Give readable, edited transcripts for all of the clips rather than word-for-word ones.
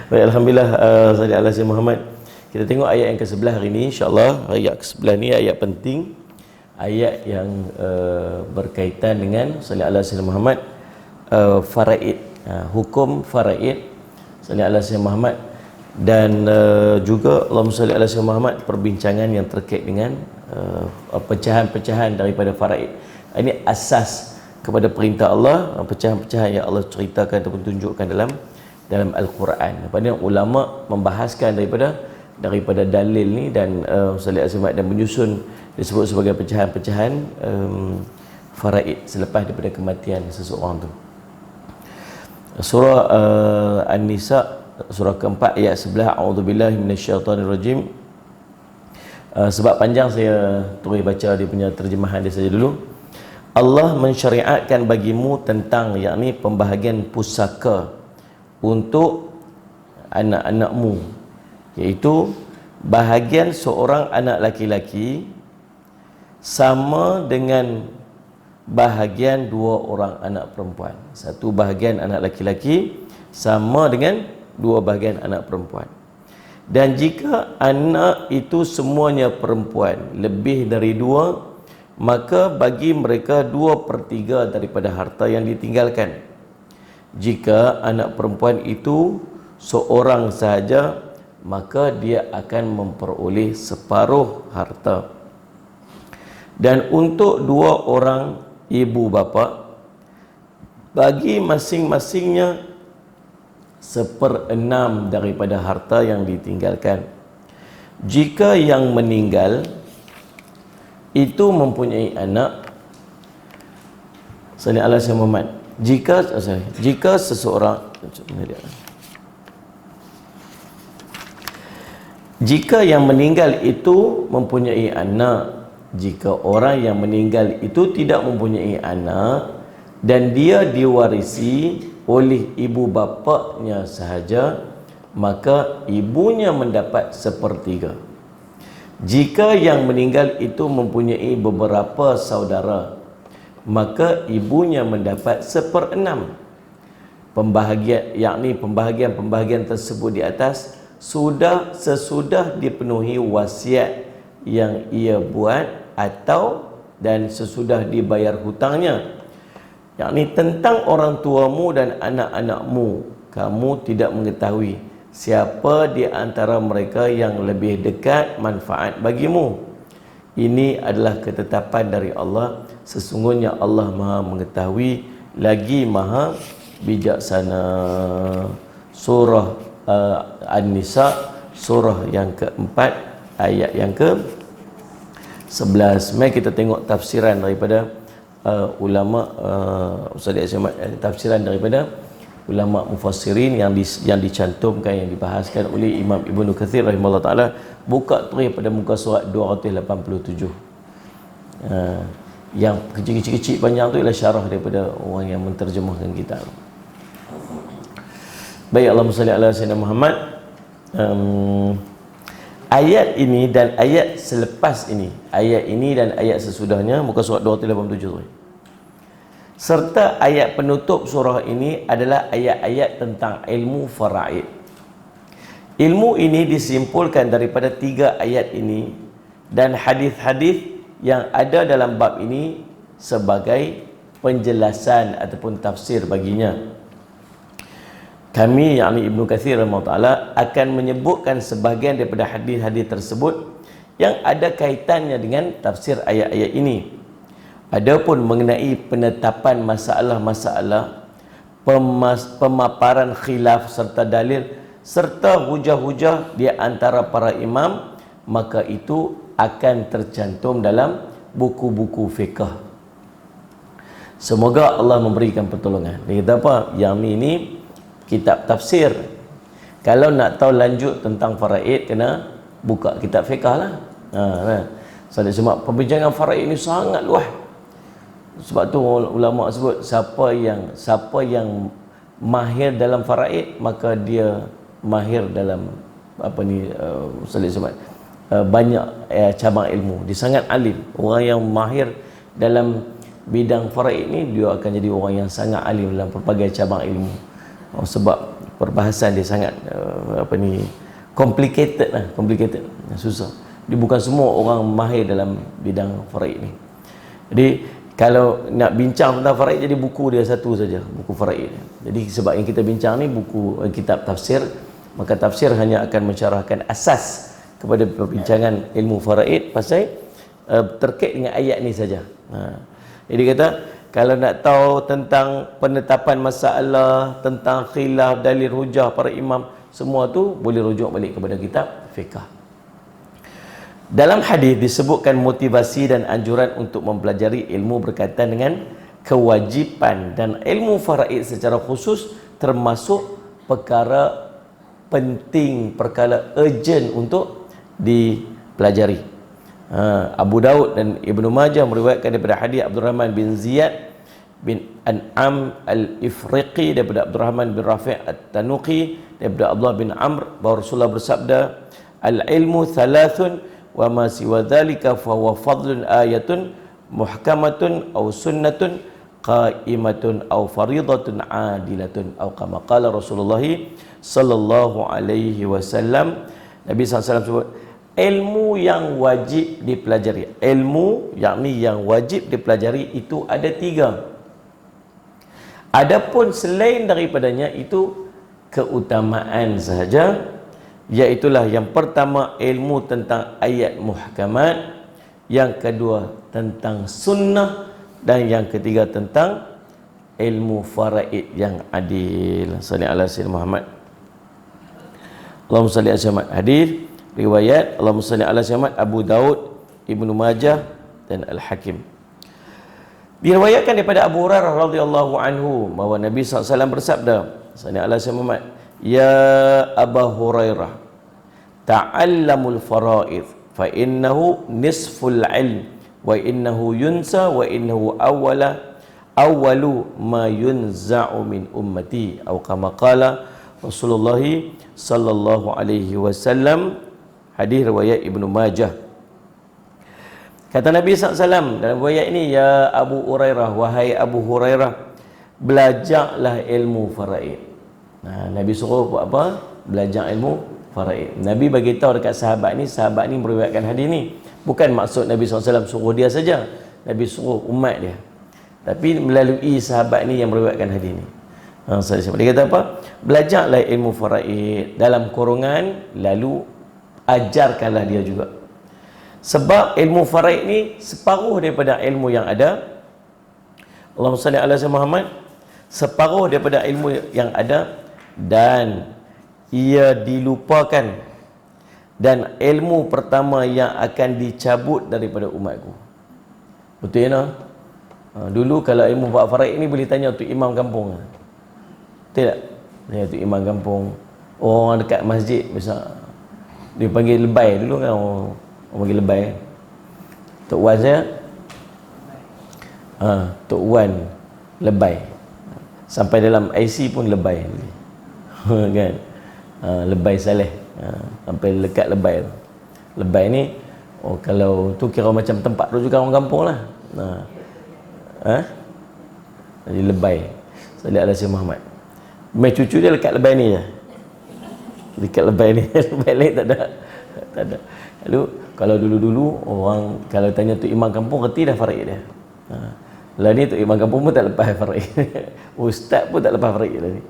Baik, Alhamdulillah, salli ala Sayyidina Muhammad. Kita tengok ayat yang ke-11 hari ini, insya-Allah. Ayat ke-11 ni ayat penting, ayat yang berkaitan dengan salli ala Sayyidina Muhammad, faraid, hukum faraid, salli ala Sayyidina Muhammad. Dan juga Allahumma salli ala Sayyidina Muhammad, perbincangan yang terkait dengan pecahan-pecahan daripada faraid. Ini asas kepada perintah Allah, pecahan-pecahan yang Allah ceritakan ataupun tunjukkan dalam Al-Quran. Lepas ni ulama membahaskan daripada dalil ni dan salih asmat dan menyusun disebut sebagai pecahan-pecahan faraid selepas daripada kematian seseorang tu. Surah An-Nisa, surah keempat ayat 11, a'udzubillahi minasyaitonirrajim. Sebab panjang saya terus baca dia punya terjemahan dia saja dulu. Allah mensyariatkan bagimu tentang yakni pembahagian pusaka untuk anak-anakmu, iaitu bahagian seorang anak laki-laki sama dengan bahagian dua orang anak perempuan. Satu bahagian anak laki-laki sama dengan dua bahagian anak perempuan. Dan jika anak itu semuanya perempuan, lebih dari dua, maka bagi mereka 2/3 daripada harta yang ditinggalkan. Jika anak perempuan itu seorang sahaja, maka dia akan memperoleh separuh harta. Dan untuk dua orang ibu bapa, bagi masing-masingnya 1/6 daripada harta yang ditinggalkan. Jika yang meninggal itu mempunyai anak, salli ala Sayyidina Muhammad, jika seseorang, jika yang meninggal itu mempunyai anak, jika orang yang meninggal itu tidak mempunyai anak dan dia diwarisi oleh ibu bapanya sahaja, maka ibunya mendapat 1/3. Jika yang meninggal itu mempunyai beberapa saudara, maka ibunya mendapat 1/6. Pembahagian, yakni pembahagian tersebut di atas sesudah dipenuhi wasiat yang ia buat dan sesudah dibayar hutangnya. Yakni tentang orang tuamu dan anak-anakmu, kamu tidak mengetahui siapa di antara mereka yang lebih dekat manfaat bagimu. Ini adalah ketetapan dari Allah. Sesungguhnya Allah Maha mengetahui lagi Maha bijaksana. Surah An-Nisa, surah yang keempat, ayat yang ke-11. Mari kita tengok tafsiran daripada ulama, Ustaz Ahmad, tafsiran daripada ulama mufassirin yang dicantumkan, yang dibahaskan oleh Imam Ibnu Katsir rahimahullah taala. Buka terus pada muka surat 287. Yang kecil-kecil panjang tu ialah syarah daripada orang yang menterjemahkan kitab. Baik, Allahumma salli ala Sayyidina Muhammad. Ayat ini dan ayat selepas ini, ayat ini dan ayat sesudahnya, muka surat 287 tu, serta ayat penutup surah ini adalah ayat-ayat tentang ilmu faraid. Ilmu ini disimpulkan daripada 3 ayat ini dan hadis-hadis yang ada dalam bab ini sebagai penjelasan ataupun tafsir baginya. Kami, yakni Ibnu Katsir rahimahullah, akan menyebutkan sebahagian daripada hadis-hadis tersebut yang ada kaitannya dengan tafsir ayat-ayat ini. Adapun mengenai penetapan masalah-masalah, pemaparan khilaf serta dalil serta hujah-hujah di antara para imam, maka itu akan tercantum dalam buku-buku fiqh. Semoga Allah memberikan pertolongan. Dia kata apa? Yang ini kitab tafsir. Kalau nak tahu lanjut tentang faraid, kena buka kitab fiqh lah. Sebab perbincangan faraid ini sangat luas. Sebab tu ulama sebut siapa yang mahir dalam faraid, maka dia mahir dalam banyak cabang ilmu. Dia sangat alim. Orang yang mahir dalam bidang faraid ni, dia akan jadi orang yang sangat alim dalam pelbagai cabang ilmu. Sebab perbahasan dia sangat complicated lah, susah. Dia bukan semua orang mahir dalam bidang faraid ni. Jadi kalau nak bincang tentang faraid, jadi buku dia satu saja, buku faraid. Jadi sebab yang kita bincang ni buku kitab tafsir, maka tafsir hanya akan mensyarahkan asas kepada perbincangan ilmu faraid pasal terkait dengan ayat ni saja. Jadi kata kalau nak tahu tentang penetapan masalah, tentang khilaf, dalil hujah para imam, semua tu boleh rujuk balik kepada kitab fiqh. Dalam hadis disebutkan motivasi dan anjuran untuk mempelajari ilmu berkaitan dengan kewajipan, dan ilmu faraid secara khusus termasuk perkara penting, perkara urgent untuk dipelajari. Abu Daud dan Ibnu Majah meriwayatkan daripada hadis Abdurrahman bin Ziyad bin An'am al-Ifriqi, daripada Abdurrahman bin Rafi' at-Tanuqi, daripada Abdullah bin Amr bahawa Rasulullah bersabda, al-ilmu thalathun wa ma siwa dhalika fa huwa fadlun ayatun muhkamatun aw sunnatun qaimatun aw faridatun adilatun aw kama qala Rasulullah sallallahu alaihi wasallam. Nabi SAW sebut ilmu yang wajib dipelajari, ilmu yakni yang wajib dipelajari itu ada 3. Adapun selain daripadanya itu keutamaan sahaja, iaitulah yang pertama ilmu tentang ayat muhkamat, yang kedua tentang sunnah, dan yang ketiga tentang ilmu faraid yang adil. Salli ala sayyidina Muhammad. Allahumma salli ala sayyidina Muhammad. Hadis riwayat Allahumma salli ala sayyidina Muhammad Abu Daud, Ibnu Majah dan Al-Hakim. Diriwayatkan daripada Abu Hurairah radhiyallahu anhu bahawa Nabi SAW bersabda, salli ala sayyidina Muhammad, ya Abu Hurairah, ta'allamul faraid fa innahu nisful ilm wa innahu yunsa wa innahu awwalu ma yunza'u min ummati aw kama qala Rasulullah sallallahu alaihi wasallam. Hadis riwayat Ibnu Majah. Kata Nabi SAW dalam riwayat ini, ya Abu Hurairah, wahai Abu Hurairah, belajarlah ilmu faraid. Nabi suruh buat apa? Belajar ilmu faraid. Nabi bagi tahu dekat sahabat ni meriwayatkan hadis ni. Bukan maksud Nabi SAW suruh dia saja, Nabi suruh umat dia, tapi melalui sahabat ni yang meriwayatkan hadis ni. Dia kata apa? Belajarlah ilmu faraid, dalam kurungan lalu ajarkanlah dia juga. Sebab ilmu faraid ni separuh daripada ilmu yang ada. Allahumma salli ala sayyidina Muhammad. Separuh daripada ilmu yang ada dan ia dilupakan, dan ilmu pertama yang akan dicabut daripada umatku. Betul ya? Dulu kalau ilmu buat faraid ni boleh tanya untuk imam kampung. Betul tak? Tanya untuk imam kampung, orang dekat masjid misal dia panggil lebay dulu kan, orang panggil lebay. Tok Wan saya, Tok Wan lebay, sampai dalam IC pun lebay kan, lebay Saleh, sampai lekat lebay. Lebay ni kalau tu kira macam tempat rujukan orang kampung lah. Jadi lebay. Salih ala Sayyidina Muhammad. Mai cucu dia lekat lebay ni je. Dekat lebay ni, lebay lain tak ada. Lalu kalau dulu-dulu orang kalau tanya tu imam kampung, reti dah faraid dia. Lah ni tu imam kampung pun tak lepas faraid. Ustaz pun tak lepas faraid lah ni.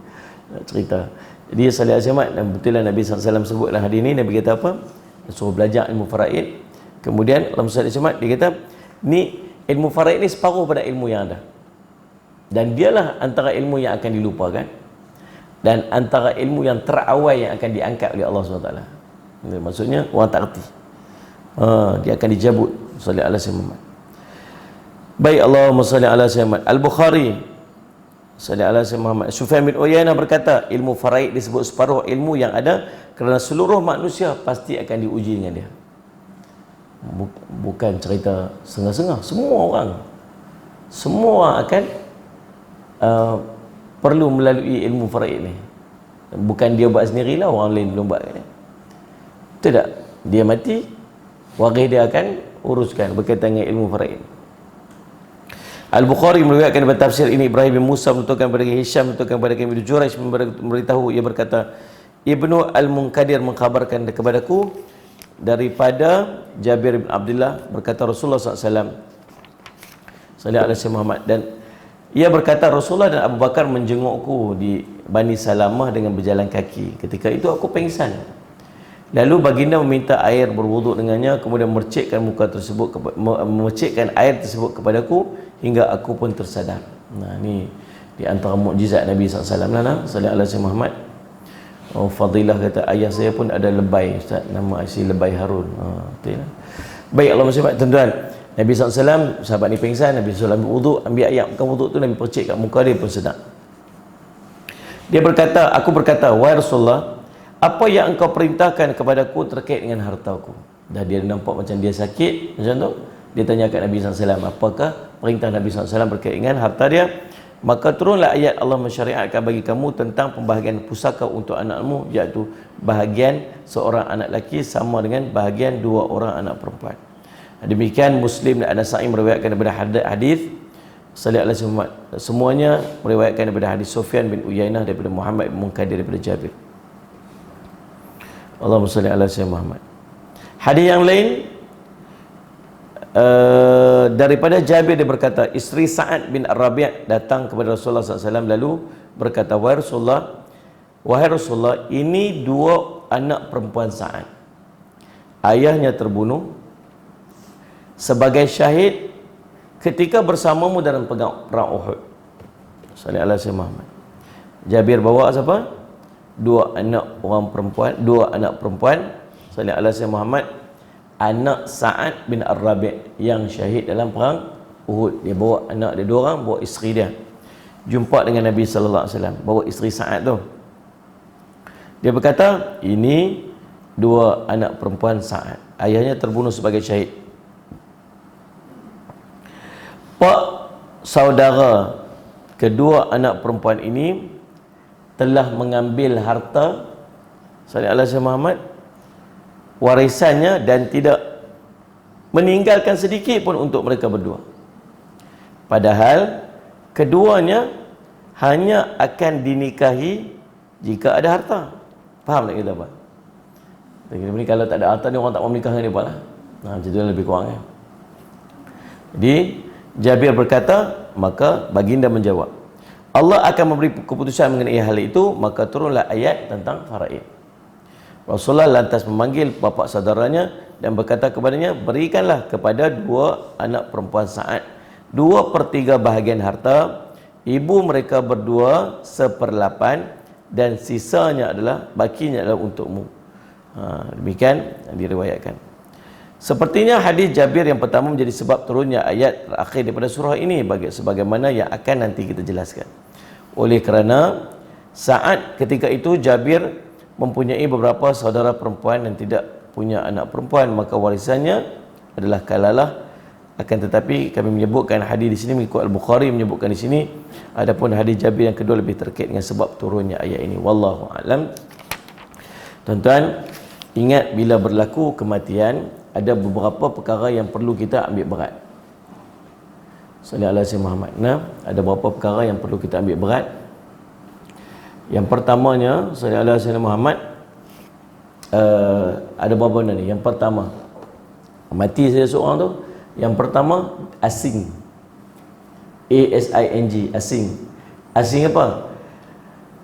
Cerita. Jadi salih ala Sayyidina Muhammad, dan betul lah Nabi SAW sebutlah hadis ni. Nabi kata apa? Suruh belajar ilmu faraid. Kemudian dalam salih ala Sayyidina Muhammad dia kata, ni ilmu faraid ni separuh pada ilmu yang ada. Dan dialah antara ilmu yang akan dilupakan, dan antara ilmu yang terawal yang akan diangkat oleh Allah SWT. Maksudnya orang tak erti, dia akan dijabut. Salli ala Sayyidina Muhammad. Baik, Allahumma salli ala Sayyidina Muhammad. Al-Bukhari, salli ala Sayyidina Muhammad. Sufyan bin Uyainah berkata, ilmu faraid disebut separuh ilmu yang ada kerana seluruh manusia pasti akan diuji dengan dia. Bukan cerita sengah-sengah. Semua orang akan perlu melalui ilmu faraid ni. Bukan dia buat sendirilah, orang lain belum buat. Betul tak? Dia mati, waris dia akan uruskan berkaitan dengan ilmu faraid. Al-Bukhari meriwayatkan daripada tafsir ini, Ibrahim bin Musa menuturkan kepada Hisham, menuturkan kepada Ibnu Jurayj, memberitahu, ia berkata, Ibnu Al-Munkadir mengkhabarkan kepadaku daripada Jabir bin Abdullah berkata Rasulullah SAW sallallahu alaihi Muhammad, dan ia berkata Rasulullah dan Abu Bakar menjengukku di Bani Salamah dengan berjalan kaki. Ketika itu aku pingsan. Lalu baginda meminta air berwuduk dengannya, kemudian memercikkan air tersebut kepadaku hingga aku pun tersadar. Nah, ni di antara mukjizat Nabi SAW lah, sallallahu alaihi Muhammad. Oh, Fadilah kata ayah saya pun ada lebay, Ustaz, nama si Lebay Harun. Betul lah. Baik, Allah masih baik, tuan-tuan. Nabi SAW, sahabat ni pingsan, Nabi SAW ambil wuduk, ambil air bukan wuduk tu, Nabi percik kat muka dia pun sedap. Dia berkata, aku berkata, wahai Rasulullah, apa yang engkau perintahkan kepadaku terkait dengan hartaku? Dah dia nampak macam dia sakit, macam tu. Dia tanya kat Nabi SAW, apakah perintah Nabi SAW berkait dengan harta dia? Maka turunlah ayat Allah mensyariatkan bagi kamu tentang pembahagian pusaka untuk anakmu, iaitu bahagian seorang anak lelaki sama dengan bahagian dua orang anak perempuan. Demikian Muslim dan An-Nasa'i meriwayatkan daripada hadis sallallahu alaihi wasallam. Semuanya meriwayatkan daripada hadis Sufyan bin Uyainah daripada Muhammad bin Munkadir daripada Jabir. Allahumma salli ala sayyidina Muhammad. Hadis yang lain daripada Jabir, dia berkata, isteri Sa'ad bin Ar-Rabi' datang kepada Rasulullah SAW lalu berkata, wahai Rasulullah, ini dua anak perempuan Sa'ad. Ayahnya terbunuh sebagai syahid ketika bersamamu dalam perang Uhud. Sallallahu alaihi Muhammad. Jabir bawa siapa? Dua anak perempuan sallallahu alaihi Muhammad, anak Sa'ad bin Ar-Rabi' yang syahid dalam perang Uhud. Dia bawa anak dia dua orang, bawa isteri dia. Jumpa dengan Nabi sallallahu alaihi wasallam, bawa isteri Sa'ad tu. Dia berkata, ini dua anak perempuan Sa'ad. Ayahnya terbunuh sebagai syahid. Pak saudara kedua anak perempuan ini telah mengambil harta sallallahu alaihi Muhammad, warisannya, dan tidak meninggalkan sedikit pun untuk mereka berdua. Padahal keduanya hanya akan dinikahi jika ada harta. Faham tak kita apa? Ini kalau tak ada harta ni orang tak mau menikah dengan dia lah. Macam tu lebih kurang ya. Jadi Jabir berkata, maka baginda menjawab, Allah akan memberi keputusan mengenai hal itu, maka turunlah ayat tentang faraid. Rasulullah lantas memanggil bapa saudaranya dan berkata kepadanya, berikanlah kepada dua anak perempuan Sa'ad 2/3 bahagian harta, ibu mereka berdua 1/8, dan sisanya adalah, bakinya adalah untukmu. Demikian diriwayatkan. Sepertinya hadis Jabir yang pertama menjadi sebab turunnya ayat terakhir daripada surah ini, sebagaimana yang akan nanti kita jelaskan. Oleh kerana saat ketika itu Jabir mempunyai beberapa saudara perempuan dan tidak punya anak perempuan, maka warisannya adalah kalalah. Akan tetapi kami menyebutkan hadis di sini mengikut Al-Bukhari menyebutkan di sini. Adapun hadis Jabir yang kedua lebih terkait dengan sebab turunnya ayat ini. Wallahu a'lam. Tuan-tuan, ingat bila berlaku kematian, ada beberapa perkara yang perlu kita ambil berat. Sallallahu alaihi Muhammad. Nah, ada beberapa perkara yang perlu kita ambil berat. Yang pertamanya, sallallahu alaihi Muhammad, ada beberapa benda ni. Yang pertama, mati saya seorang tu. Yang pertama, asing. A-S-I-N-G, asing. Asing apa?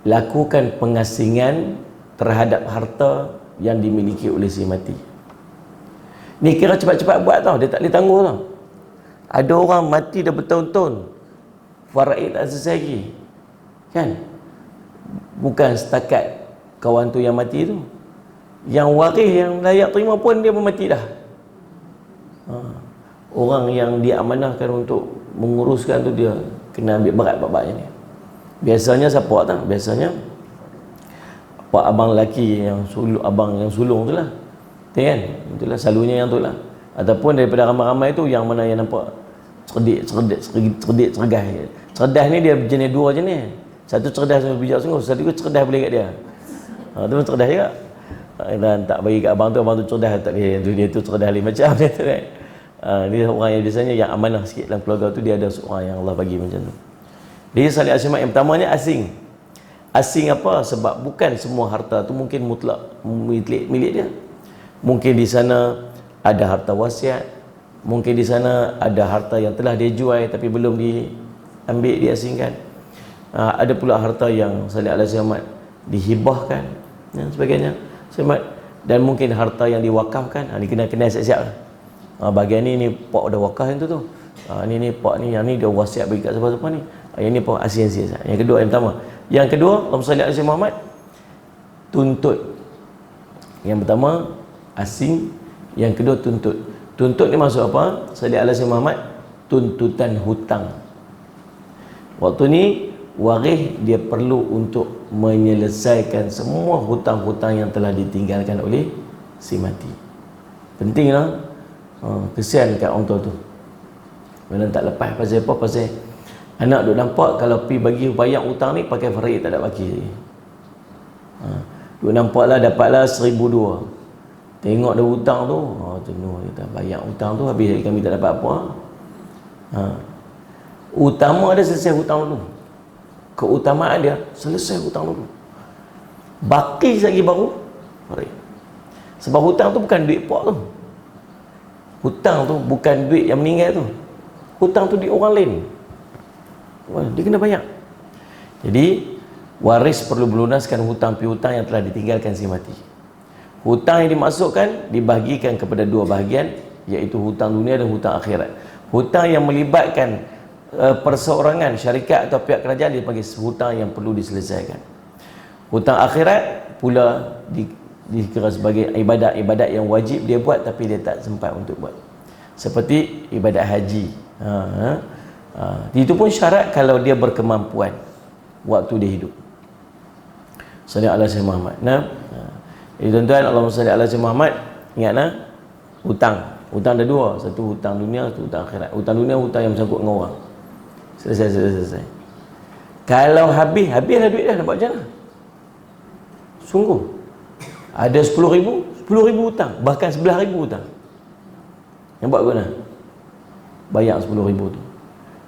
Lakukan pengasingan terhadap harta yang dimiliki oleh si mati. Ni kira cepat-cepat buat tau, dia tak boleh tangguh tau. Ada orang mati dah bertahun-tahun, faraid tak selesai lagi, kan? Bukan setakat kawan tu yang mati tu, yang waris yang layak terima pun dia pun mati dah. Orang yang diamanahkan untuk menguruskan tu, dia kena ambil berat bab-babnya ni. Biasanya siapa tak? Biasanya pak abang lelaki yang abang yang sulung tu lah, kan? Itulah selalunya yang tu lah. Ataupun daripada ramai-ramai tu, yang mana yang nampak cerdas. Cerdas ni dia jenis dua jenis. Satu cerdas sampai bijak sungguh, satu tu cerdas boleh kat dia. Tu pun cerdas juga. Dan tak bagi kat abang tu cerdas tak boleh. Dia tu cerdas lain macam dia tu kan. Dia orang yang biasanya yang amanah sikit dalam keluarga tu, dia ada seorang yang Allah bagi macam tu. Dia salih al yang pertama ni asing. Asing apa? Sebab bukan semua harta tu mungkin mutlak milik dia. Mungkin di sana ada harta wasiat, mungkin di sana ada harta yang telah dia jual tapi belum diambil, diasingkan. Ada pula harta yang salih al dihibahkan dan sebagainya. Dan mungkin harta yang diwakafkan. Ni kena siap-siap lah. Bahagian ni pak dah wakaf yang tu. Ni pak ni, yang ni dia wasiat bagi kat siapa-siapa ni. Yang ni pak asing-asing. Yang kedua, yang pertama. Yang kedua, Allahumma salli ala Muhammad, tuntut. Yang pertama asing, yang kedua tuntut. Tuntut ni maksud apa? Salli ala Muhammad, tuntutan hutang. Waktu ni waris dia perlu untuk menyelesaikan semua hutang-hutang yang telah ditinggalkan oleh si mati. Penting lah. Kesian kat orang tua tu. Bila tak lepas pasal apa? Pasal anak duk nampak kalau pi bagi bayar hutang ni pakai farid tak ada baki. Duk nampak lah dapatlah 1,200. Tengok dia hutang tu, jenuh kita bayar hutang tu, habis kami tak dapat apa. Utama dia selesai hutang dulu. Keutamaan dia selesai hutang dulu. Baki lagi baru farid. Sebab hutang tu bukan duit pak tu. Hutang tu bukan duit yang meninggal tu. Hutang tu duit orang lain. Dia kena bayar. Jadi waris perlu melunaskan hutang piutang yang telah ditinggalkan si mati. Hutang yang dimasukkan dibahagikan kepada dua bahagian, iaitu hutang dunia dan hutang akhirat. Hutang yang melibatkan perseorangan, syarikat atau pihak kerajaan dipanggil hutang yang perlu diselesaikan. Hutang akhirat pula dikira sebagai ibadat-ibadat yang wajib dia buat tapi dia tak sempat untuk buat. Seperti ibadat haji. Itu pun syarat kalau dia berkemampuan waktu dia hidup. Sallallahu alaihi Muhammad. Jadi tuan-tuan, Allahumma salli ala Muhammad. Ingatlah, hutang. Hutang ada dua. Satu hutang dunia, satu hutang akhirat. Hutang dunia hutang yang bersangkut dengan orang. Selesai. Kalau habis dah duit dah, nak buat macam mana? Sungguh. Ada 10,000 hutang, bahkan 11,000 hutang. Yang buat guna bayar 10,000 tu.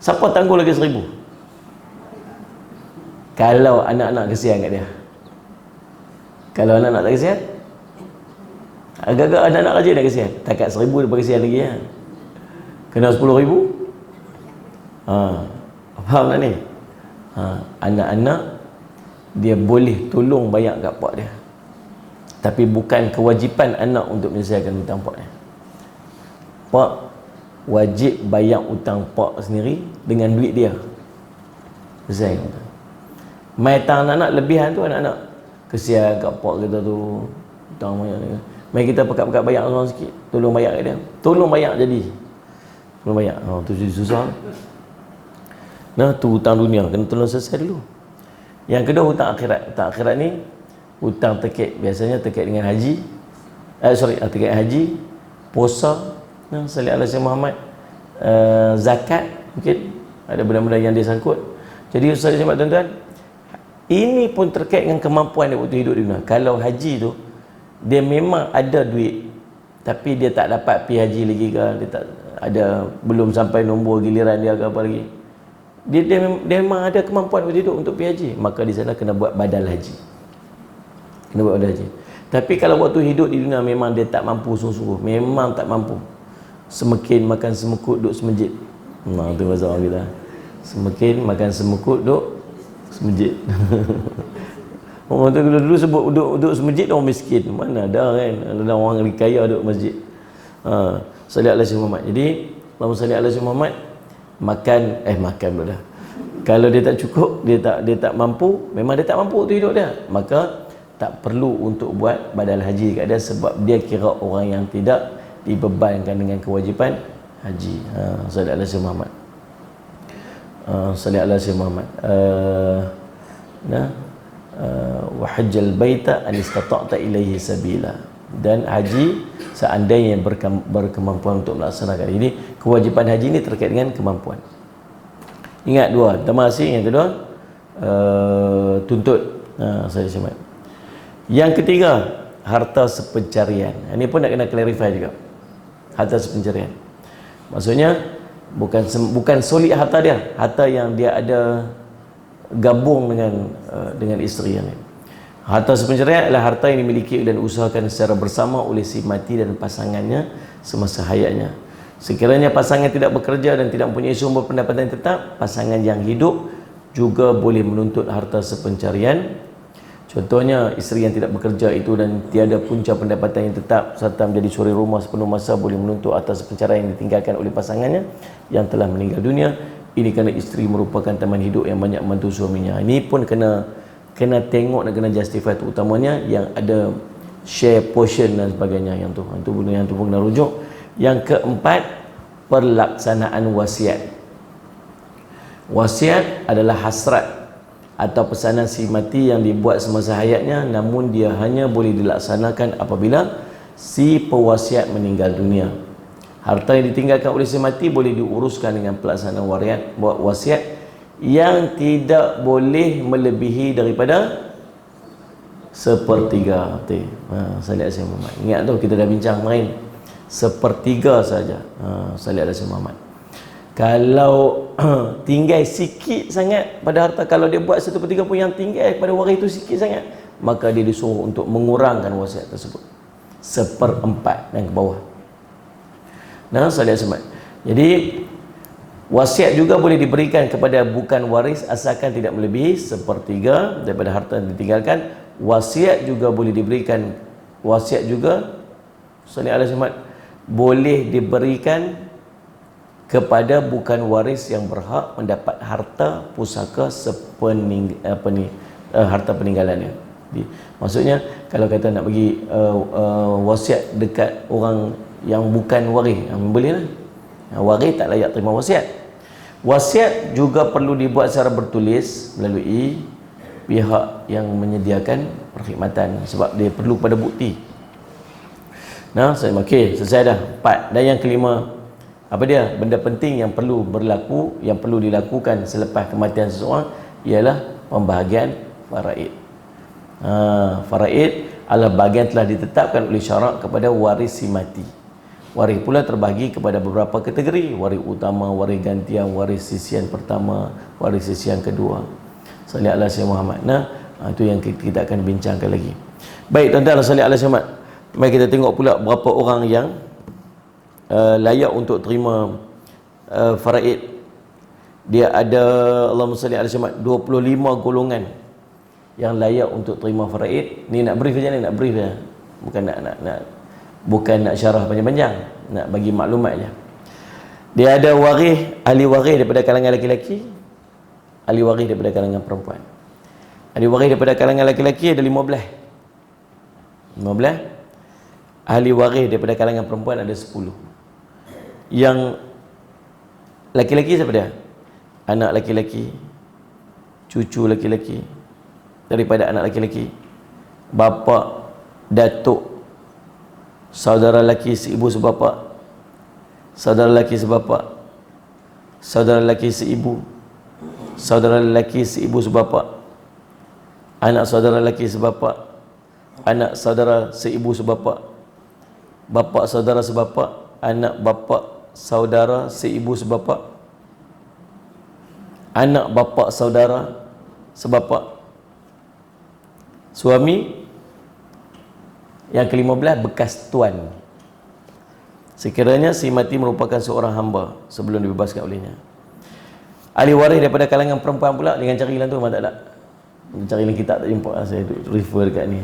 Siapa tangguh lagi 1,000? Kalau anak-anak kesian kat dia. Kalau anak-anak tak kesian, agak-agak anak-anak rajin nak kesian. Takat 1,000 dia kesian lagi ya. Kena 10,000. Faham tak ni? Anak-anak dia boleh tolong bayar kat pak dia, tapi bukan kewajipan anak untuk menyelesaikan hutang pak dia. Pak wajib bayar hutang pak sendiri dengan duit dia. Selesai. Mai tang anak lebihan tu, anak-anak kesian kat pak kita tu, hutang banyak ni. Mai kita pekat-pekat bayar orang sikit, tolong bayar kat dia. Tolong bayar jadi. Tolong bayar. Tu jadi susah. Tu hutang dunia kena tolong selesai dulu. Yang kedua hutang akhirat. Hutang akhirat ni hutang terkait, biasanya terkait dengan haji. Terkait haji, puasa, salih ala Muhammad, zakat, mungkin ada benda-benda yang dia sangkut. Jadi Ustaz Jamat tuan-tuan, ini pun terkait dengan kemampuan dia waktu hidup di dunia. Kalau haji tu dia memang ada duit tapi dia tak dapat pergi haji lagi ke, dia tak ada, belum sampai nombor giliran dia ke apa lagi, dia memang ada kemampuan waktu hidup untuk pergi haji, maka di sana kena buat badal haji. Kena buat badal haji. Tapi kalau waktu hidup di dunia memang dia tak mampu sungguh-sungguh, memang tak mampu, semekin makan semekut duduk semejit. Tu bahasa orang kita. Semekin makan semekut duduk semejit. Orang tu dulu sebut duduk semejit orang miskin. Mana ada kan? Ada orang kaya duduk masjid. Salli ala Muhammad. Jadi Allahumma salli ala Muhammad. Makan pula dah. Kalau dia tak cukup, dia tak mampu, memang dia tak mampu untuk hidup dia, maka tak perlu untuk buat badal haji kat dia, sebab dia kira orang yang tidak dibebankan dengan kewajipan haji. Salli ala Muhammad. Salli ala Muhammad. Wa hajjal baita an istata'ta ilaihi sabila. Dan haji seandainya berkemampuan untuk melaksanakan. Jadi kewajipan haji ini terkait dengan kemampuan. Ingat dua, pertama asing, yang kedua tuntut. Saya semat. Yang ketiga, harta sepencarian. Ini pun nak kena clarify juga. Harta sepencarian. Maksudnya bukan solid harta dia, harta yang dia ada gabung dengan isteri yang lain. Harta sepenceraian adalah harta yang dimiliki dan usahakan secara bersama oleh si mati dan pasangannya semasa hayatnya. Sekiranya pasangan tidak bekerja dan tidak mempunyai sumber pendapatan yang tetap, pasangan yang hidup juga boleh menuntut harta sepencarian. Contohnya, isteri yang tidak bekerja itu dan tiada punca pendapatan yang tetap serta menjadi suri rumah sepenuh masa boleh menuntut harta sepencarian yang ditinggalkan oleh pasangannya yang telah meninggal dunia. Ini kerana isteri merupakan teman hidup yang banyak membantu suaminya. Ini pun kena tengok dan kena justify, terutamanya yang ada share portion dan sebagainya. Yang tu pun kena rujuk. Yang keempat, pelaksanaan wasiat. Wasiat adalah hasrat atau pesanan si mati yang dibuat semasa hayatnya, namun dia hanya boleh dilaksanakan apabila si pewasiat meninggal dunia. Harta yang ditinggalkan oleh si mati boleh diuruskan dengan pelaksanaan wasiat yang tidak boleh melebihi daripada sepertiga. Salih Al-Sayyid Muhammad. Ingat tu kita dah bincang kemarin, sepertiga saja. Salih Al-Sayyid Muhammad. Kalau tinggal sikit sangat pada harta, kalau dia buat 1/3 pun yang tinggal pada waris itu sikit sangat, maka dia disuruh untuk mengurangkan wasiat tersebut 1/4 dan ke bawah. Nah, Salih Al-Sayyid. Jadi wasiat juga boleh diberikan kepada bukan waris asalkan tidak melebihi 1/3 daripada harta yang ditinggalkan. Wasiat juga boleh diberikan, wasiat juga Salih Al-Sayyid boleh diberikan kepada bukan waris yang berhak mendapat harta pusaka harta peninggalannya. Maksudnya kalau kata nak bagi wasiat dekat orang yang bukan waris, boleh lah. Waris tak layak terima wasiat. Wasiat juga perlu dibuat secara bertulis melalui pihak yang menyediakan perkhidmatan, sebab dia perlu pada bukti. Nah, okey, selesai dah 4. Dan yang kelima, apa dia? Benda penting yang perlu dilakukan selepas kematian seseorang ialah pembahagian faraid. Faraid adalah bahagian telah ditetapkan oleh syarak kepada waris si mati. Waris pula terbahagi kepada beberapa kategori: waris utama, waris gantian, waris sisian pertama, waris sisian kedua. Salih ala Sayyidina Muhammad. Itu yang kita akan bincangkan lagi. Baik, tuan-tuan, salih ala Sayyidina Muhammad. Mari kita tengok pula berapa orang yang layak untuk terima faraid. Dia ada, Allahumma salli ala Muhammad, 25 golongan yang layak untuk terima faraid. Ni nak brief je ni, nak brief je. Bukan nak syarah panjang-panjang, nak bagi maklumat je. Dia ada waris, ahli waris daripada kalangan lelaki, ahli waris daripada kalangan perempuan. Ahli waris daripada kalangan lelaki ada 15. Ahli waris daripada kalangan perempuan ada 10. Yang laki-laki siapa dia? Anak laki-laki, cucu laki-laki daripada anak laki-laki, bapa, datuk, saudara laki seibu sebapa, saudara laki sebapa, saudara laki seibu, saudara laki seibu sebapa, anak saudara laki sebapa, anak saudara seibu sebapa, bapa saudara sebapa, anak bapa saudara seibu sebapa, anak bapa saudara sebapa, suami. Yang ke-15, bekas tuan. Sekiranya si mati merupakan seorang hamba sebelum dibebaskan olehnya. Ahli waris daripada kalangan perempuan pula, dengan cari lah tu memang tak ada. Cari lah kitab tak jumpa, saya refer dekat ni.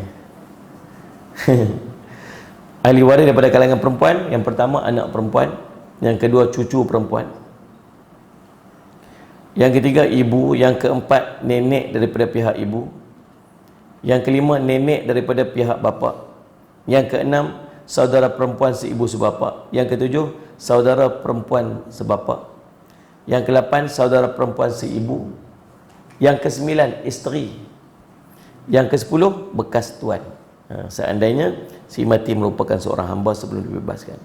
Ahli waris daripada kalangan perempuan, yang pertama anak perempuan, yang kedua cucu perempuan, yang ketiga ibu, yang keempat nenek daripada pihak ibu, yang kelima nenek daripada pihak bapa, yang keenam saudara perempuan seibu sebapa, yang ketujuh saudara perempuan sebapa, yang ke-8 saudara perempuan seibu, yang ke-9 isteri, yang ke-10 bekas tuan. Seandainya si mati merupakan seorang hamba sebelum dibebaskan.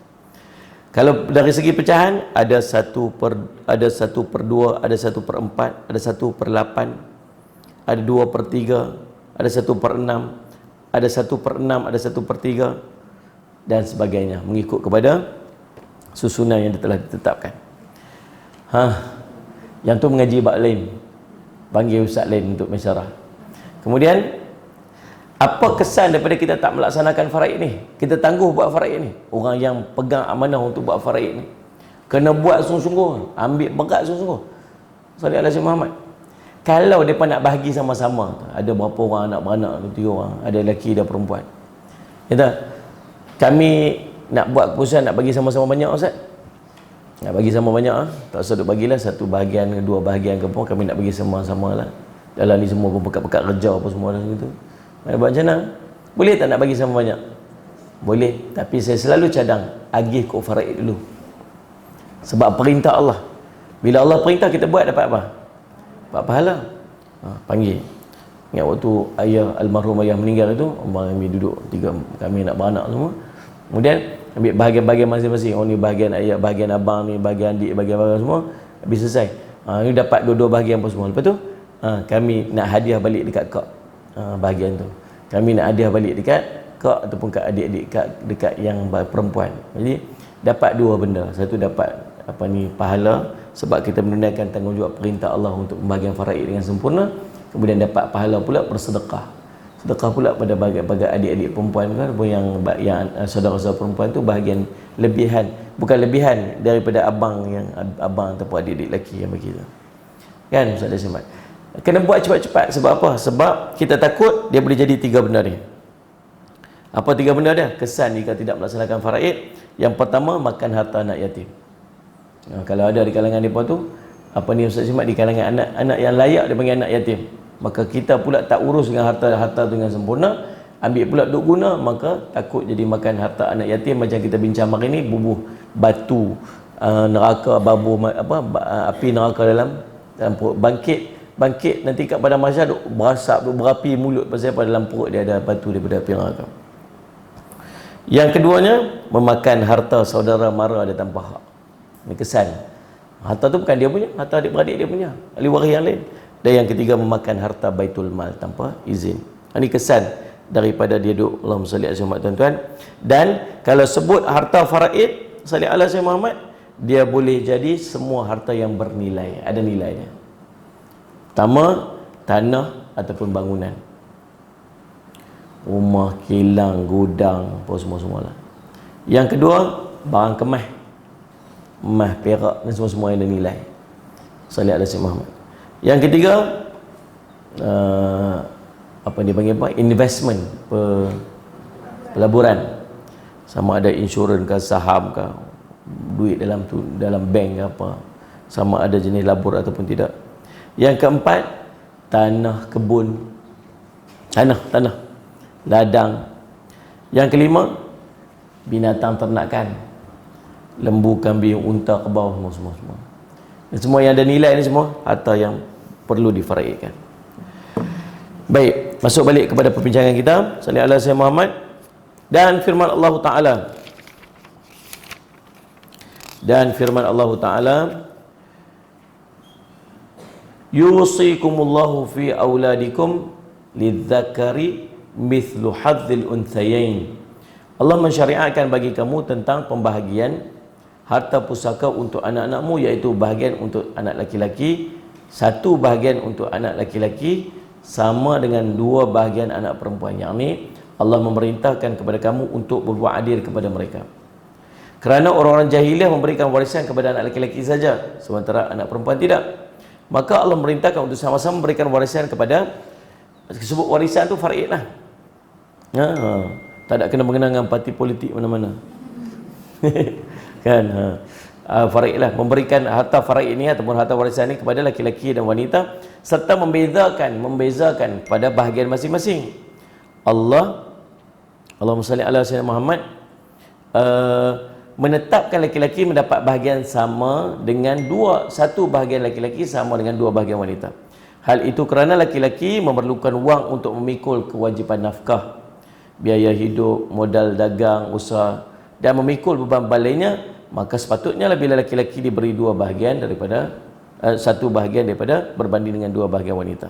Kalau dari segi pecahan, ada 1/2, ada 1/4, ada 1/4, ada 1/8, ada 2/3, ada 1/6, ada 1/6, ada 1/3 dan sebagainya, mengikut kepada susunan yang telah ditetapkan. Yang tu mengaji bab lain, panggil ustaz lain untuk mesyarah. Kemudian apa kesan daripada kita tak melaksanakan faraid ni? Kita tangguh buat faraid ni. Orang yang pegang amanah untuk buat faraid ni kena buat sungguh-sungguh, ambil berat sungguh-sungguh. Salih alaihi Muhammad. Kalau mereka nak bahagi sama-sama, ada berapa orang anak beranak, 3 orang, ada lelaki ada perempuan. Kata, kami nak buat keputusan nak bagi sama-sama banyak, Ustaz. Nak bagi sama banyak, tak usah duk bagilah 1 bahagian, 2 bahagian ke apa, kami nak bagi sama-sama lah. Dalam ni semua pun pekat-pekat kerja apa semua dah gitu. Nak buat macam mana? Boleh tak nak bagi sama banyak? Boleh, tapi saya selalu cadang agih kau faraid dulu. Sebab perintah Allah. Bila Allah perintah kita buat dapat apa? Dapat pahala. Panggil. Ingat waktu ayah almarhum ayah meninggal itu, kami duduk 3, kami nak beranak semua. Kemudian ambil bahagian-bahagian masing-masing. Oh ni bahagian ayah, bahagian abang ni, bahagian adik, bahagian semua. Habis selesai. Ini dapat 2 bahagian apa semua. Lepas tu kami nak hadiah balik dekat kak. Bahagian tu. Kami nak hadiah balik dekat kak ataupun kat adik-adik dekat yang perempuan. Jadi dapat 2 benda. Satu dapat pahala sebab kita menunaikan tanggungjawab perintah Allah untuk pembahagian faraid dengan sempurna. Kemudian dapat pahala pula bersedekah. Sedekah pula pada bahagian adik-adik perempuan kan, yang saudara-saudara perempuan tu bahagian lebihan, bukan lebihan daripada abang ataupun adik-adik lelaki yang bagi tu. Kan Ustaz Dasimat? Kena buat cepat-cepat. Sebab apa? Sebab kita takut dia boleh jadi 3 benda ni. Apa 3 benda dia? Kesan jika tidak melaksanakan faraid. Yang pertama, makan harta anak yatim. Kalau ada di kalangan mereka tu, Ustaz Simat, di kalangan anak yang layak dia panggil anak yatim, maka kita pula tak urus dengan harta tu dengan sempurna, ambil pula duk guna, maka takut jadi makan harta anak yatim. Macam kita bincang hari ni, bubuh batu neraka, api neraka dalam perut, bangkit nanti kat padang mahsyar duk berasap, duk berapi mulut, pasal pada dalam perut dia ada batu daripada api neraka. Yang keduanya, memakan harta saudara mara dia tanpa hak. Ini kesan. Harta tu bukan dia punya, harta adik-beradik dia punya, ahli waris yang lain. Dan yang ketiga, memakan harta baitul mal tanpa izin. Ini kesan daripada dia duk. Allahumma salli alaihi wasallam, tuan-tuan. Dan kalau sebut harta faraid, salli alaihi Muhammad, dia boleh jadi semua harta yang bernilai, ada nilainya. Pertama, tanah ataupun bangunan, rumah, kilang, gudang, apa semua-semualah. Yang kedua, barang kemas, emas, perak dan semua-semua yang ada nilai. Salli alaihi Muhammad. Yang ketiga, apa dia panggil apa? Investment, pelaburan. Sama ada insurans ke, saham ke, duit dalam bank ke apa. Sama ada jenis labur ataupun tidak. Yang keempat, tanah, kebun, tanah, ladang. Yang kelima, binatang ternakan, lembu, kambing, unta, kerbau, semua. Dan semua yang ada nilai ni semua harta yang perlu difaraidkan. Baik, masuk balik kepada perbincangan kita. Sallallahu alaihi wasallam Muhammad. Dan firman Allah Ta'ala, yusikumullahu fi auladikum lidzakari mithlu hadzil unthayain. Allah mensyariatkan bagi kamu tentang pembahagian harta pusaka untuk anak-anakmu, iaitu bahagian untuk anak laki-laki, 1 bahagian untuk anak laki-laki, sama dengan 2 bahagian anak perempuan. Yang ni Allah memerintahkan kepada kamu untuk berbuat adil kepada mereka. Kerana orang-orang jahiliah memberikan warisan kepada anak laki-laki saja, sementara anak perempuan tidak. Maka Allah memerintahkan untuk sama-sama memberikan warisan kepada, sebut warisan tu faraid lah. Tak ada kena mengenal dengan parti politik mana-mana. Kan? Faraid lah, memberikan harta faraid ini ataupun harta warisan ini kepada laki-laki dan wanita, serta membezakan pada bahagian masing-masing. Allahumma salli ala sayyidina Muhammad, menetapkan laki-laki mendapat bahagian sama dengan 1 bahagian laki-laki sama dengan 2 bahagian wanita. Hal itu kerana laki-laki memerlukan wang untuk memikul kewajipan nafkah, biaya hidup, modal dagang, usaha, dan memikul beban lainnya. Maka sepatutnya bila laki-laki diberi 2 bahagian daripada 1 bahagian daripada berbanding dengan 2 bahagian wanita.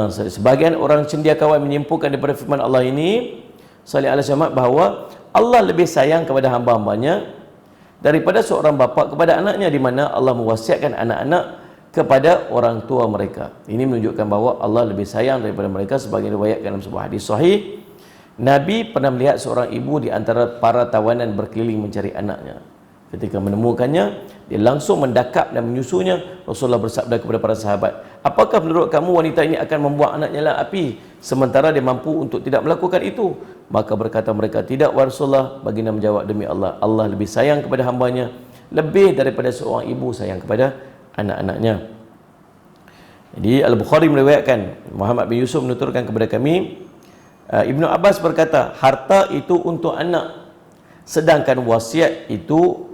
Sebahagian orang cendekiawan menyimpulkan daripada firman Allah ini, sallallahu alaihi wasallam, bahawa Allah lebih sayang kepada hamba-hambanya daripada seorang bapa kepada anaknya, di mana Allah mewasiatkan anak-anak kepada orang tua mereka. Ini menunjukkan bahawa Allah lebih sayang daripada mereka, sebagai riwayat dalam sebuah hadis sahih. Nabi pernah melihat seorang ibu di antara para tawanan berkeliling mencari anaknya. Ketika menemukannya, dia langsung mendakap dan menyusunya. Rasulullah bersabda kepada para sahabat, apakah menurut kamu wanita ini akan membuang anaknya dalam api sementara dia mampu untuk tidak melakukan itu? Maka berkata mereka, tidak wahai Rasulullah. Baginda menjawab, demi Allah, Allah lebih sayang kepada hambanya lebih daripada seorang ibu sayang kepada anak-anaknya. Jadi Al-Bukhari meriwayatkan, Muhammad bin Yusuf menuturkan kepada kami, Ibnu Abbas berkata, harta itu untuk anak, sedangkan wasiat itu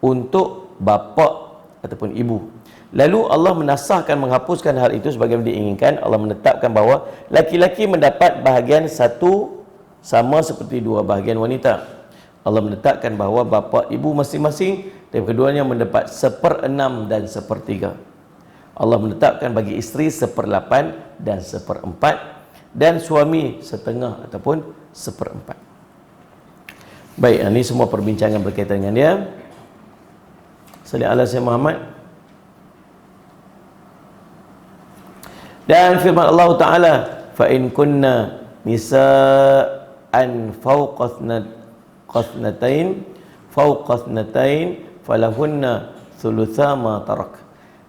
untuk bapa ataupun ibu. Lalu Allah menasahkan, menghapuskan hal itu sebagaimana diinginkan. Allah menetapkan bahawa laki-laki mendapat bahagian satu sama seperti dua bahagian wanita. Allah menetapkan bahawa bapa ibu masing-masing dan keduanya mendapat 1/6 dan 1/3. Allah menetapkan bagi isteri 1/8 dan 1/4, dan suami setengah ataupun 1/4. Baik, ini semua perbincangan berkaitan dengan dia. Salli ala Sayyidina Muhammad. Dan firman Allah Ta'ala, fa in kunna nisa'an fawqathnatain falahunna thulutha ma tarak.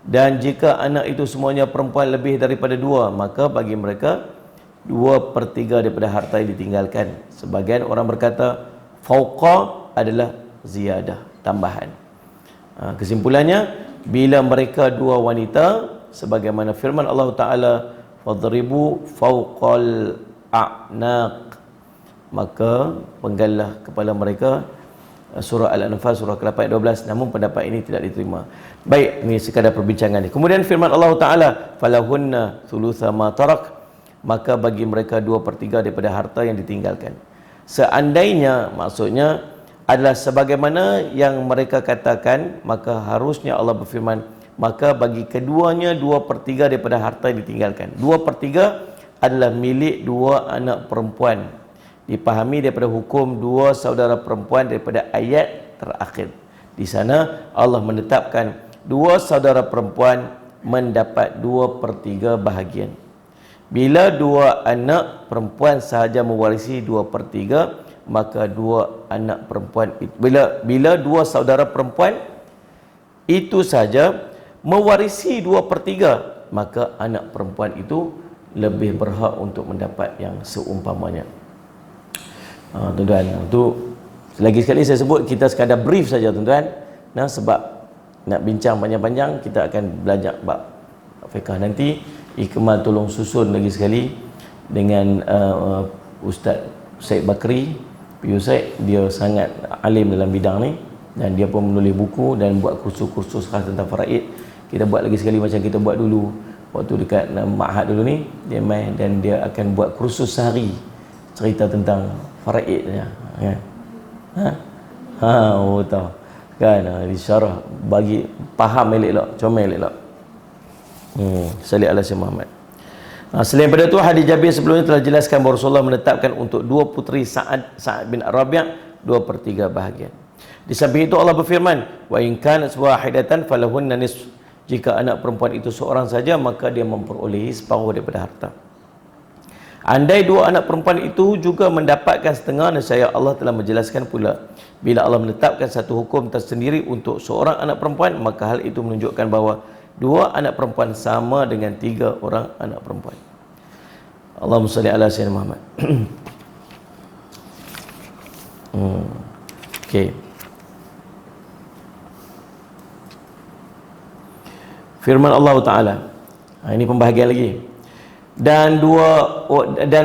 Dan jika anak itu semuanya perempuan lebih daripada 2, maka bagi mereka 2/3 daripada harta yang ditinggalkan. Sebagian orang berkata fauqa adalah ziyadah, tambahan. Kesimpulannya, bila mereka dua wanita, sebagaimana firman Allah Ta'ala, fadribu fauqal a'naq, maka penggallah kepala mereka. Surah Al-Anfal surah ke-8 ayat 12. Namun pendapat ini tidak diterima. Baik, ini sekadar perbincangan ini. Kemudian firman Allah Ta'ala, falahunna thulutha ma tarak, maka bagi mereka 2/3 daripada harta yang ditinggalkan. Seandainya, maksudnya adalah sebagaimana yang mereka katakan, maka harusnya Allah berfirman, maka bagi keduanya 2/3 daripada harta yang ditinggalkan. 2/3 adalah milik dua anak perempuan. Dipahami daripada hukum dua saudara perempuan daripada ayat terakhir. Di sana Allah menetapkan dua saudara perempuan mendapat 2/3 bahagian. Bila dua anak perempuan sahaja mewarisi 2/3, maka dua anak perempuan itu, bila dua saudara perempuan itu saja mewarisi 2/3, maka anak perempuan itu lebih berhak untuk mendapat yang seumpamanya. Tuan-tuan, itu lagi sekali saya sebut, kita sekadar brief saja tuan-tuan. Nah, sebab nak bincang panjang-panjang, kita akan belajar bab fiqh nanti. Ikmal tolong susun lagi sekali dengan Ustaz Syed Bakri Yusuf. Dia sangat alim dalam bidang ni, dan dia pun menulis buku dan buat kursus-kursus khas tentang faraid. Kita buat lagi sekali macam kita buat dulu waktu dekat Ma'had dulu ni. Dia main dan dia akan buat kursus sehari cerita tentang faraid ya. Tahu kan, disyarah bagi faham elok-elok, comel elok-elok. Salli ala Sayyidina Muhammad. Selain pada itu, hadis Jabir sebelumnya telah jelaskan bahawa Rasulullah menetapkan untuk dua puteri Sa'ad bin Rabi' 2/3 bahagian. Di samping itu Allah berfirman, wa in kanat wahidatan falahunna nisf. Jika anak perempuan itu seorang saja, maka dia memperolehi separuh daripada harta. Andai dua anak perempuan itu juga mendapatkan setengah, nescaya Allah telah menjelaskan pula. Bila Allah menetapkan satu hukum tersendiri untuk seorang anak perempuan, maka hal itu menunjukkan bahawa dua anak perempuan sama dengan 3 orang anak perempuan. Allahumma salli ala Sayyidina Muhammad. Okey. Firman Allah Ta'ala, ini pembahagian lagi. Dan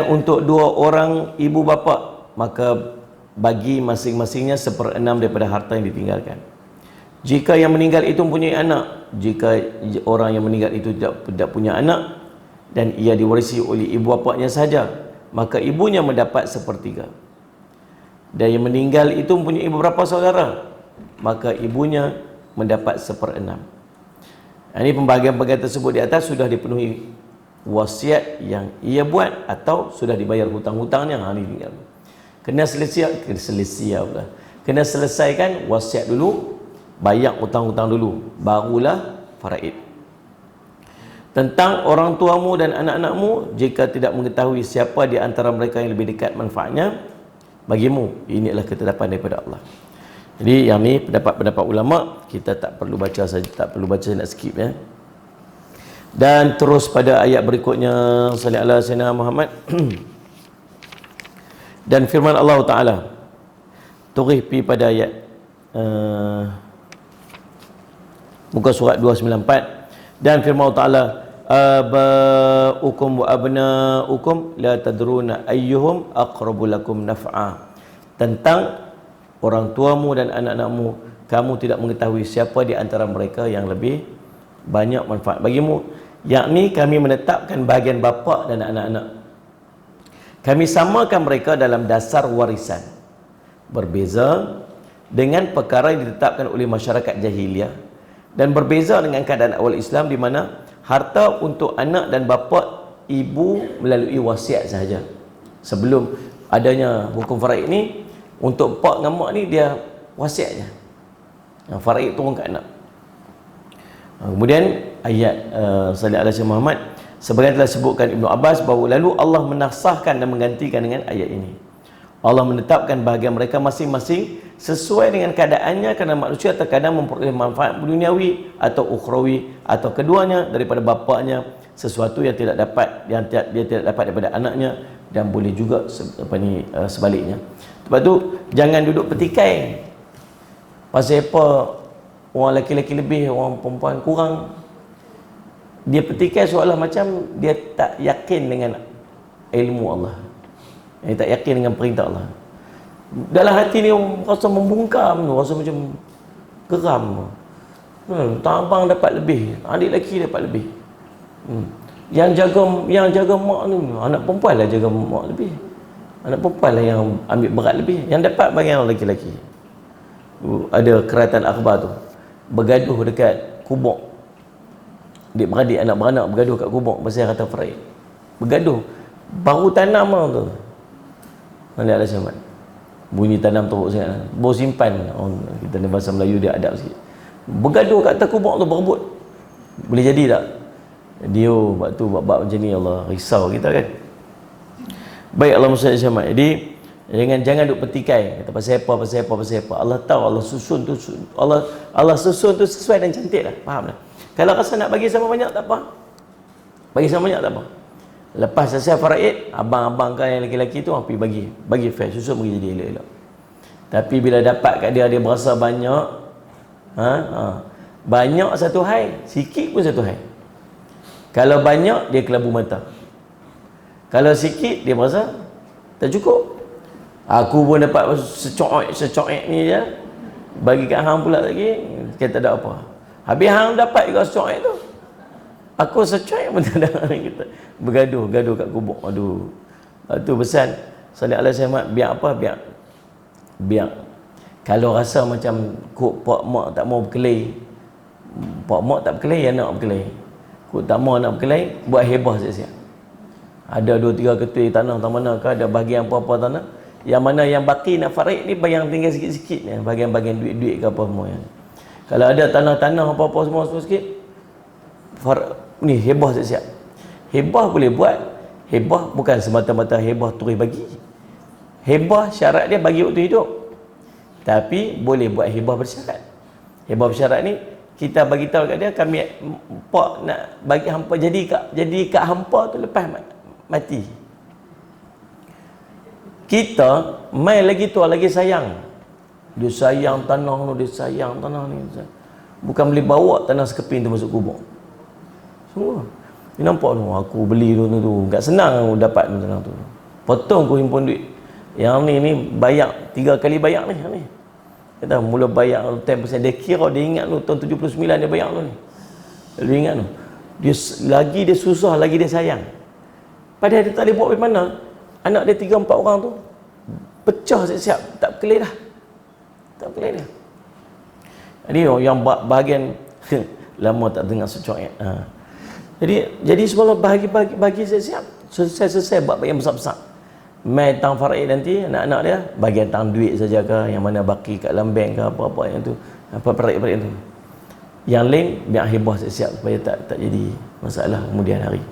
untuk dua orang ibu bapa, maka bagi masing-masingnya 1/6 daripada harta yang ditinggalkan. Jika yang meninggal itu mempunyai anak, jika orang yang meninggal itu tidak punya anak dan ia diwarisi oleh ibu bapanya saja, maka ibunya mendapat 1/3. Dan yang meninggal itu mempunyai beberapa saudara, maka ibunya mendapat 1/6. Ini pembahagian-pembahagian tersebut di atas sudah dipenuhi wasiat yang ia buat atau sudah dibayar hutang-hutangnya. Ini tinggal kena selesai pula. Kena selesaikan wasiat dulu, bayar hutang-hutang dulu, barulah faraid. Tentang orang tuamu dan anak-anakmu, jika tidak mengetahui siapa di antara mereka yang lebih dekat manfaatnya bagimu, inilah ketetapan daripada Allah. Jadi yang ni pendapat-pendapat ulama, kita tak perlu baca saja, tak perlu baca, nak skip ya. Dan terus pada ayat berikutnya, sallallahu alaihi wasallam Muhammad. Dan firman Allah Taala, turih pi pada ayat muka surat 294. Dan firman Allah Ta'ala, abaukum wa abnaukum la tadruna ayyuhum aqrabu lakum naf'a. Tentang orang tuamu dan anak-anakmu, kamu tidak mengetahui siapa di antara mereka yang lebih banyak manfaat bagimu. Yakni kami menetapkan bahagian bapa dan anak-anak, kami samakan mereka dalam dasar warisan, berbeza dengan perkara yang ditetapkan oleh masyarakat jahiliah, dan berbeza dengan keadaan awal Islam di mana harta untuk anak dan bapa ibu melalui wasiat sahaja. Sebelum adanya hukum faraid ni, untuk pak dengan mak ni dia wasiat je. Faraid turun ke anak. Kemudian ayat sallallahu alaihi wasallam Muhammad, sebagaimana telah sebutkan Ibnu Abbas, bahawa lalu Allah menasahkan dan menggantikan dengan ayat ini. Allah menetapkan bahagian mereka masing-masing sesuai dengan keadaannya, kerana manusia terkadang memperoleh manfaat duniawi atau ukhrawi atau keduanya daripada bapaknya, sesuatu yang tidak dapat, yang dia tidak dapat daripada anaknya, dan boleh juga sebaliknya. Sebab tu jangan duduk petikai pasal apa orang lelaki lebih, orang perempuan kurang. Dia petikai seolah macam dia tak yakin dengan ilmu Allah, dia tak yakin dengan perintah Allah. Dalam hati ni rasa membungkam tu, rasa macam geram. Tak abang dapat lebih, adik lelaki dapat lebih. Yang jaga mak ni, anak perempuan lah jaga mak lebih. Anak perempuan lah yang ambil berat lebih. Yang dapat bagian lelaki-lelaki. Ada keratan akhbar tu, bergaduh dekat kubur. Adik-beradik, anak beranak bergaduh kat kubur pasal kata faraid. Bergaduh, baru tanam lah tu. Nanti ada syamat. Bunyi tanam teruk sangat. Baru simpan. Kita ni bahasa Melayu dia adab sikit. Bergaduh kat atas kubur tu, berebut. Boleh jadi tak? Dia waktu bab-bab macam ni, Allah risau kita kan. Baik, Allah Musa syamat. Jadi jangan duk petikai kata pasal apa. Allah tahu, Allah susun tu, Allah susun tu sesuai dan cantik lah. Faham tak? Kalau rasa nak bagi sama banyak tak apa. Bagi sama banyak tak apa. Lepas selesai faraid, abang-abang kan yang lelaki-lelaki tu pergi bagi fair, susun bagi jadi elok-elok. Tapi bila dapat kat dia berasa banyak, banyak satu hai, sikit pun satu hai. Kalau banyak dia kelabu mata, kalau sikit dia merasa tak cukup. Aku pun dapat secoek ni je, bagi kat hang pula lagi, kita tak ada apa. Habis hang dapat juga secoek tu, aku secuai pun tak ada. Kita bergaduh kat kubur. Aduh. Tu pesan sallallahu alaihi wasallam, biar apa? Biar kalau rasa macam kok pak mak tak mau berkelahi, pak mak tak berkelahi, anak berkelahi. Kok tak mau anak berkelahi, buat hebah siap-siap. Ada 2-3 ketui tanah tak mana ke, ada bahagian apa-apa tanah. Yang mana yang baki nak faraid ni, yang tinggal sikit-sikit ni, bahagian-bahagian duit-duit ke apa semua. Kalau ada tanah-tanah apa-apa semua sikit, ni hebah siap-siap. Hebah boleh buat. Hebah bukan semata-mata hebah terus bagi. Hebah syarat dia bagi waktu hidup. Tapi boleh buat hebah bersyarat. Hebah bersyarat ni kita bagi tahu kat dia, kami pak nak bagi hampa jadi kat hampa tu lepas mati. Kita mai lagi tu lagi sayang. Dia sayang tanah tu, dia sayang tanah ni. Bukan boleh bawa tanah sekeping tu masuk kubur. Semua. Ni nampak tu, aku beli tu. Tak senang aku dapat tanah tu. Potong aku himpun duit. Yang ni bayar 3 kali bayar ni. Kata mula bayar 10%. Dia kira, dia ingat tu tahun 79 dia bayar tu ni. Dia ingat tu. Dia susah, lagi dia sayang. Padahal dia tak boleh buat macam mana. Anak dia 3-4 orang tu pecah siap-siap, tak berkelih dah. Tak berkelih dah. Jadi yang bahagian lama tak dengar secuak. Jadi sebelum bagi siap-siap, selesai buat yang besar-besar. mai tang faraid nanti anak-anak dia bagi tang duit saja ke, yang mana baki kat dalam bank ke, apa-apa yang tu, apa faraid tu. Yang lain biar hibah siap-siap supaya tak jadi masalah kemudian hari.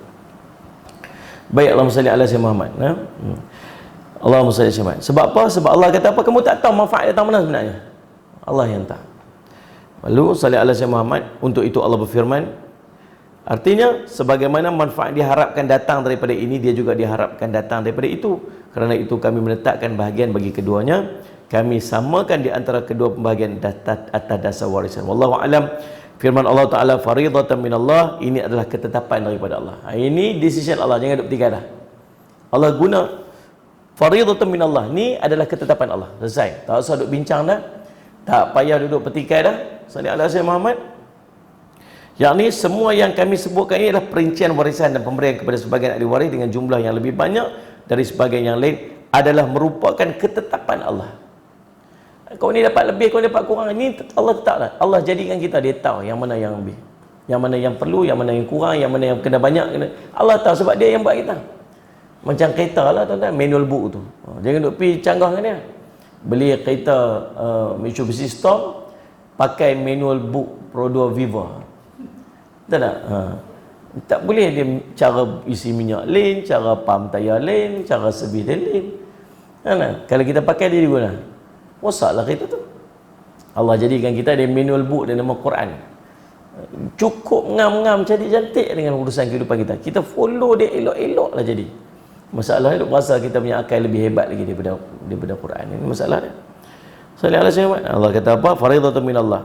Baik, Allahumma salli ala sayyidina Muhammad. Allahumma salli ala Muhammad. Sebab apa? Sebab Allah kata apa? Kamu tak tahu manfaat datang mana sebenarnya. Allah yang tahu. Lalu salli ala sayyidina Muhammad, untuk itu Allah berfirman, artinya sebagaimana manfaat diharapkan datang daripada ini, dia juga diharapkan datang daripada itu. Kerana itu kami meletakkan bahagian bagi keduanya, kami samakan di antara kedua pembahagian atas dasar warisan. Wallahu alam. Firman Allah Ta'ala, faridatan minallah, ini adalah ketetapan daripada Allah. Ini decision Allah, jangan duk bertikai dah. Allah guna faridatan minallah, ni adalah ketetapan Allah. Selesai, tak usah duk bincang dah, tak payah duduk petikai dah. Sallallahu alaihi Muhammad. Yang ni semua yang kami sebutkan ini adalah perincian warisan dan pemberian kepada sebagian ahli waris dengan jumlah yang lebih banyak dari sebagian yang lain adalah merupakan ketetapan Allah. Kau ni dapat lebih, kau ni dapat kurang, ini Allah tetaplah. Allah jadikan kita, dia tahu yang mana yang lebih, yang mana yang perlu, yang mana yang kurang, yang mana yang kena banyak, Allah tahu sebab dia yang buat kita. Macam kereta lah tuan-tuan, manual book tu. Jangan duk pergi canggah dengan dia. Beli kereta Mitsubishi Storm, pakai manual book Pro 2 Viva. Tak tak? Tak boleh dia cara isi minyak lain, cara pump tayar lain, cara servis dia lain. Kalau kita pakai dia guna, rosaklah kereta tu. Allah jadikan kita ada manual book dan nama Quran. Cukup ngam-ngam cantik-cantik dengan urusan kehidupan kita. Kita follow dia elok-elok lah jadi. Masalahnya duk rasa kita punya akal lebih hebat lagi daripada Quran. Ini masalah dia. Sallallahu alaihi wasallam. Allah kata apa? Faridatan minallah.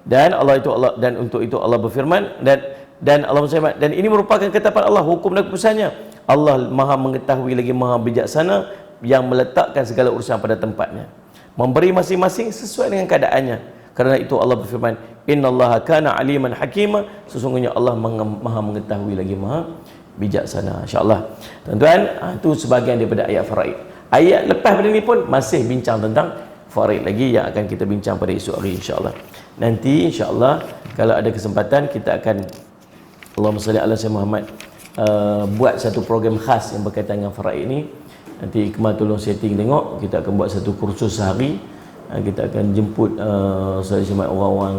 Dan Allah itu Allah, dan untuk itu Allah berfirman, dan Allah berfirman, dan ini merupakan ketetapan Allah, hukum dan keputusannya. Allah Maha mengetahui lagi Maha bijaksana yang meletakkan segala urusan pada tempatnya, memberi masing-masing sesuai dengan keadaannya. Kerana itu Allah berfirman, innallaha kana aliman hakima, sesungguhnya Allah Maha mengetahui lagi Maha bijaksana. Insya-Allah. Tuan-tuan, itu sebahagian daripada ayat faraid. Ayat lepas pada ni pun masih bincang tentang faraid lagi yang akan kita bincang pada esok hari insya-Allah. Nanti insya-Allah kalau ada kesempatan kita akan, Allahumma salli ala sayyidina Muhammad, buat satu program khas yang berkaitan dengan faraid ini. Nanti Ikmal tolong setting tengok, kita akan buat satu kursus sehari. Kita akan jemput orang-orang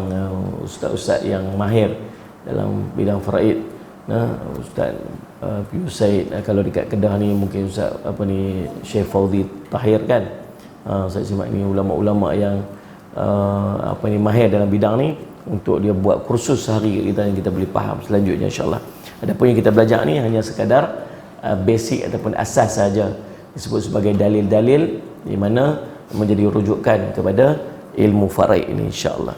ustaz-ustaz yang mahir dalam bidang faraid. Ustaz Pius Said, kalau dekat Kedah ni mungkin Ustaz Syekh Fauzi Tahir kan. Saya simak ni ulama-ulama yang mahir dalam bidang ni, untuk dia buat kursus sehari kita yang kita boleh faham selanjutnya insya-Allah. Adapun yang kita belajar ni hanya sekadar basic ataupun asas saja, disebut sebagai dalil-dalil di mana menjadi rujukan kepada ilmu faraid ini insya-Allah.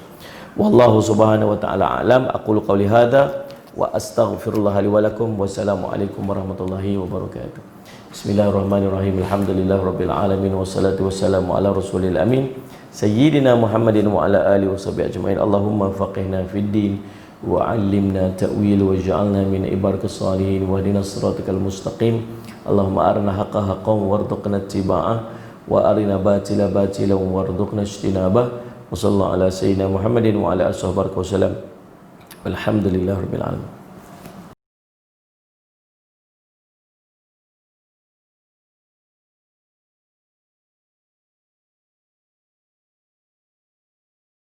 Wallahu subhanahu wa ta'ala alam. Aqulu qawli hadza wa astaghfirullah li wa lakum. Wassalamualaikum warahmatullahi wabarakatuh. Bismillahirrahmanirrahim. Alhamdulillahirabbil alamin wassalatu wassalamu ala rasulil amin sayyidina Muhammadin wa ala alihi washabihi ajmain. Allahumma faqihna fid din wa 'allimna ta'wil waj'alna min ibadikas salihin wahdinas siratal mustaqim. Allahumma arina haqqa haqqan warzuqna ittiba'ah wa arina batila batilan warzuqna ijtinabah. Wa sallallahu ala sayyidina Muhammadin wa ala alihi wasallam. Walhamdulillahirabbil alamin.